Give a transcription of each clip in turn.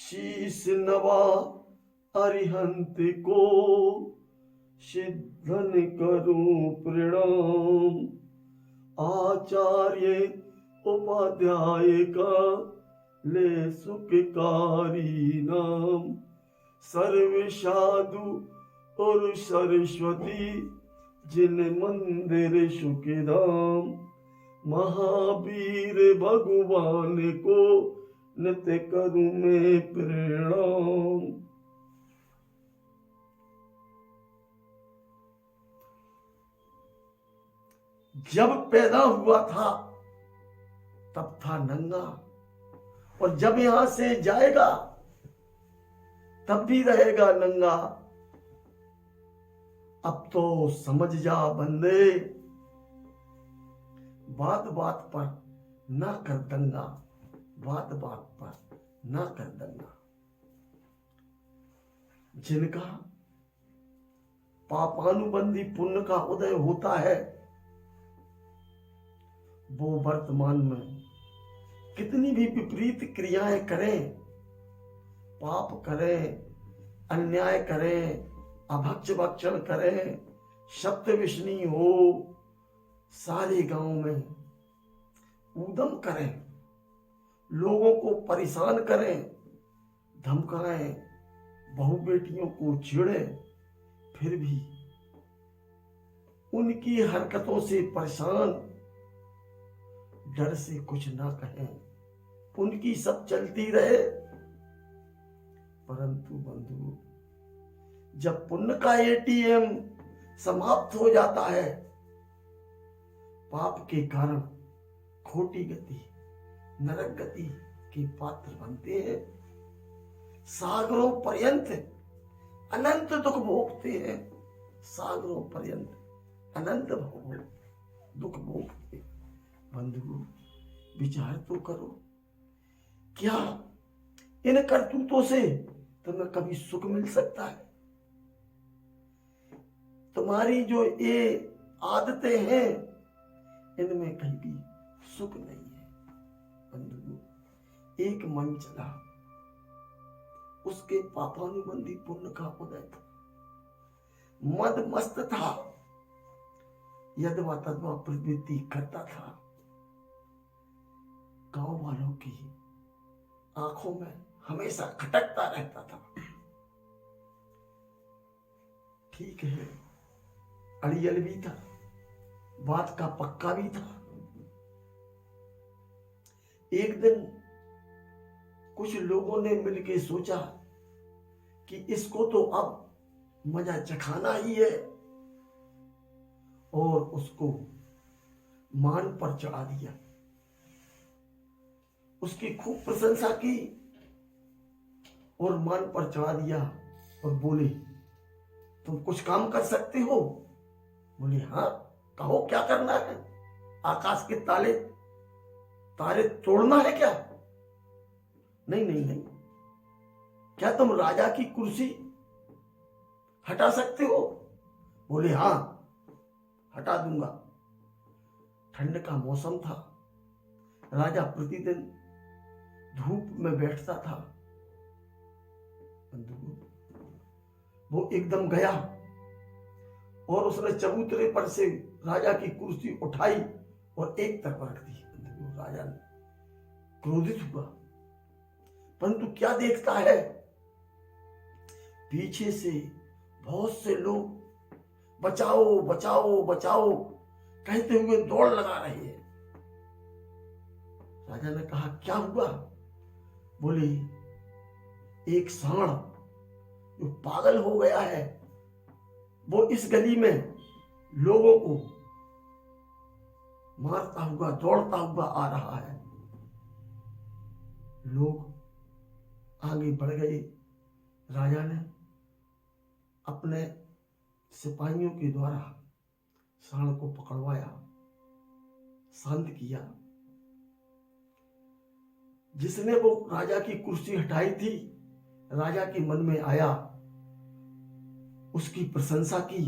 शीस नवा अरिहंत को सिद्धन करूं प्रणाम। आचार्य उपाध्याय का ले सुखकारी नाम। सर्व साधु और सरस्वती जिन मंदिर सुखधाम। महावीर भगवान को नित्य करूं मैं प्रणाम। जब पैदा हुआ था तब था नंगा, और जब यहां से जाएगा तब भी रहेगा नंगा। अब तो समझ जा बंदे, बात बात पर ना कर दंगा, बात बात पर ना कर दंगा। जिनका पापानुबंधी पुण्य का उदय होता है वो वर्तमान में कितनी भी विपरीत क्रियाएं करें, पाप करें, अन्याय करें, अभक्ष भक्षण करें, सत्यविष्णी हो, सारे गांव में ऊधम करें, लोगों को परेशान करें, धमकाएं, बहू बेटियों को छेड़े, फिर भी उनकी हरकतों से परेशान, डर से कुछ ना कहें, उनकी सब चलती रहे। परंतु बंधु, जब पुण्य का एटीएम समाप्त हो जाता है, पाप के कारण खोटी गति, नरक गति के पात्र बनते हैं। सागरों पर्यंत अनंत दुख भोगते हैं, सागरों पर्यंत अनंत दुख भोगते। बंधु, विचार तो करो, क्या इन करतूतों से तुम्हें कभी सुख मिल सकता है? तुम्हारी जो ये आदतें हैं इनमें कहीं भी सुख नहीं है। बंधु, एक मन चला, उसके पापानुबंधी पुण्य का उदय था, मद मस्त था, यदवा तदवा प्रवृत्ति करता था। गांव वालों की आंखों में हमेशा खटकता रहता था। ठीक है, अड़ियल भी था, बात का पक्का भी था। एक दिन कुछ लोगों ने मिलकर सोचा कि इसको तो अब मजा चखाना ही है, और उसको मान पर चढ़ा दिया। उसकी खूब प्रशंसा की और मान पर चढ़ा दिया, और बोले, तुम कुछ काम कर सकते हो? बोले, हाँ, कहो क्या करना है? आकाश के तारे तोड़ना है क्या? नहीं नहीं नहीं। क्या तुम राजा की कुर्सी हटा सकते हो? बोले, हाँ, हटा दूंगा। ठंड का मौसम था, राजा प्रतिदिन धूप में बैठता था। वो एकदम गया और उसने चबूतरे पर से राजा की कुर्सी उठाई और एक तरफ रख दी। राजा ने क्रोधित हुआ, परंतु क्या देखता है, पीछे से बहुत से लोग बचाओ बचाओ बचाओ कहते हुए दौड़ लगा रहे हैं। राजा ने कहा, क्या हुआ? बोले, एक सांड जो पागल हो गया है वो इस गली में लोगों को मारता हुआ दौड़ता हुआ आ रहा है। लोग आगे बढ़ गए। राजा ने अपने सिपाहियों के द्वारा सांड को पकड़वाया, शांत किया। जिसने वो राजा की कुर्सी हटाई थी, राजा के मन में आया, उसकी प्रशंसा की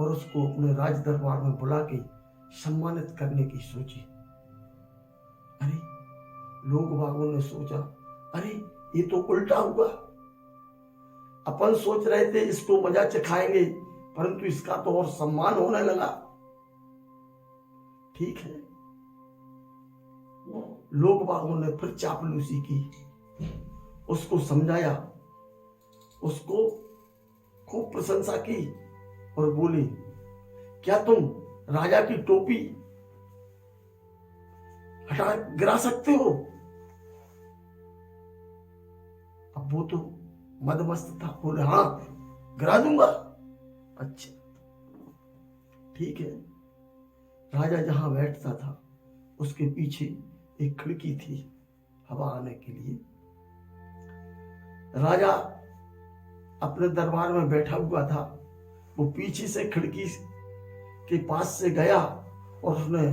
और उसको अपने राज दरबार में बुला के सम्मानित करने की सोची। अरे, लोग बागों ने सोचा, अरे ये तो उल्टा हुआ। अपन सोच रहे थे इसको मजा चखाएंगे, परंतु इसका तो और सम्मान होने लगा। ठीक है, लोग बागों ने फिर चापलूसी की, उसको समझाया, उसको खूब प्रशंसा की और बोली, क्या तुम राजा की टोपी हटा गिरा सकते हो? अब वो तो मदमस्त था, बोले हाँ गिरा दूंगा। अच्छा ठीक है। राजा जहां बैठता था उसके पीछे एक खिड़की थी हवा आने के लिए। राजा अपने दरबार में बैठा हुआ था, वो पीछे से खिड़की के पास से गया और उसने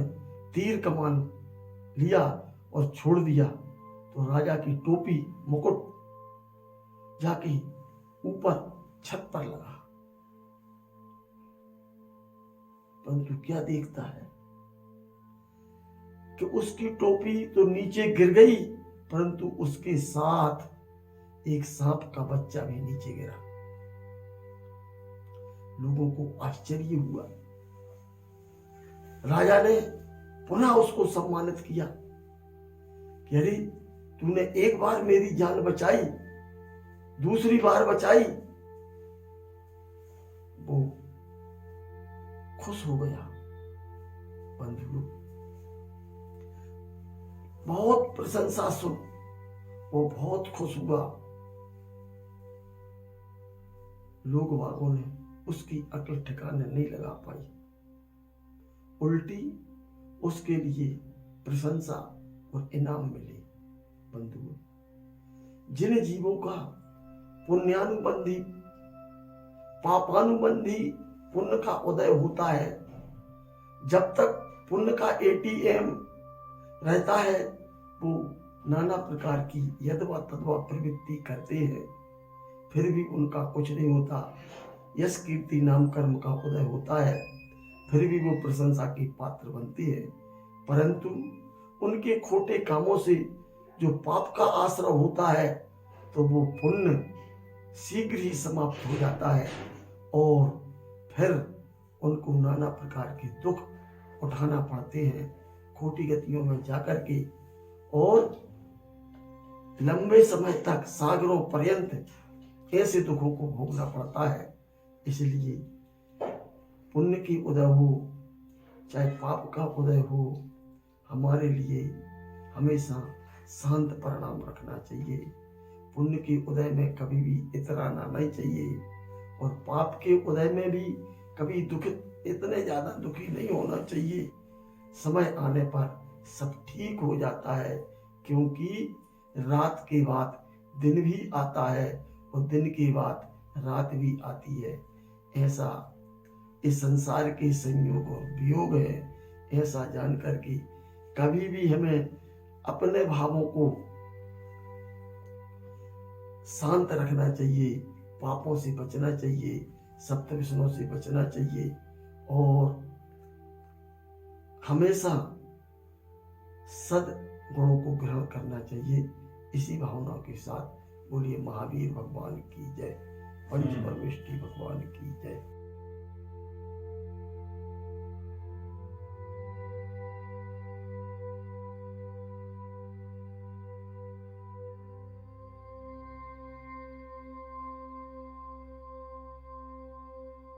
तीर कमान लिया और छोड़ दिया, तो राजा की टोपी मुकुट जाके ऊपर छत पर लगा। परंतु क्या देखता है कि उसकी टोपी तो नीचे गिर गई, परंतु उसके साथ एक सांप का बच्चा भी नीचे गिरा। लोगों को आश्चर्य हुआ। राजा ने पुनः उसको सम्मानित किया कि अरे तूने एक बार मेरी जान बचाई, दूसरी बार बचाई। वो खुश हो गया। बंधुओं, बहुत प्रशंसा सुन वो बहुत खुश हुआ। लोग बागों ने उसकी अकल ठिकाने नहीं लगा पाई, उल्टी उसके लिए प्रशंसा और इनाम मिले। बंधुओं, जिन जीवों का पुण्यानुबंधी पापानुबंधी पुण्य का उदय होता है, जब तक पुण्य का एटीएम रहता है, वो नाना प्रकार की यदवा तदवा प्रवृत्ति करते हैं, फिर भी उनका कुछ नहीं होता। यश कीर्ति नाम कर्म का उदय होता है, फिर भी वो प्रशंसा के पात्र बनते हैं। परंतु उनके खोटे कामों से जो पाप का आश्रय होता है, तो वो पुण्य शीघ्र ही समाप्त हो जाता है और फिर उनको नाना प्रकार के दुख उठाना पड़ते हैं, खोटी गतियों में जाकर के, और लंबे समय तक सागरों पर्यंत ऐसे दुखों को भोगना पड़ता है। इसलिए पुण्य की उदय हो चाहे पाप का उदय हो, हमारे लिए हमेशा शांत परिणाम रखना चाहिए। पुण्य के उदय में कभी भी इतराना नहीं चाहिए, और पाप के उदय में भी कभी दुखित इतने ज्यादा दुखी नहीं होना चाहिए। समय आने पर सब ठीक हो जाता है, क्योंकि रात के बाद दिन भी आता है और दिन के बाद रात भी आती है। ऐसा इस संसार के संयोग और वियोग है। ऐसा जान करके कभी भी हमें अपने भावों को शांत रखना चाहिए, पापों से बचना चाहिए, सप्त विषयों से बचना चाहिए, और हमेशा सद गुणों को ग्रहण करना चाहिए। इसी भावनाओं के साथ बोलिए महावीर भगवान की जय, पंच परमेष्ठी भगवान की जय।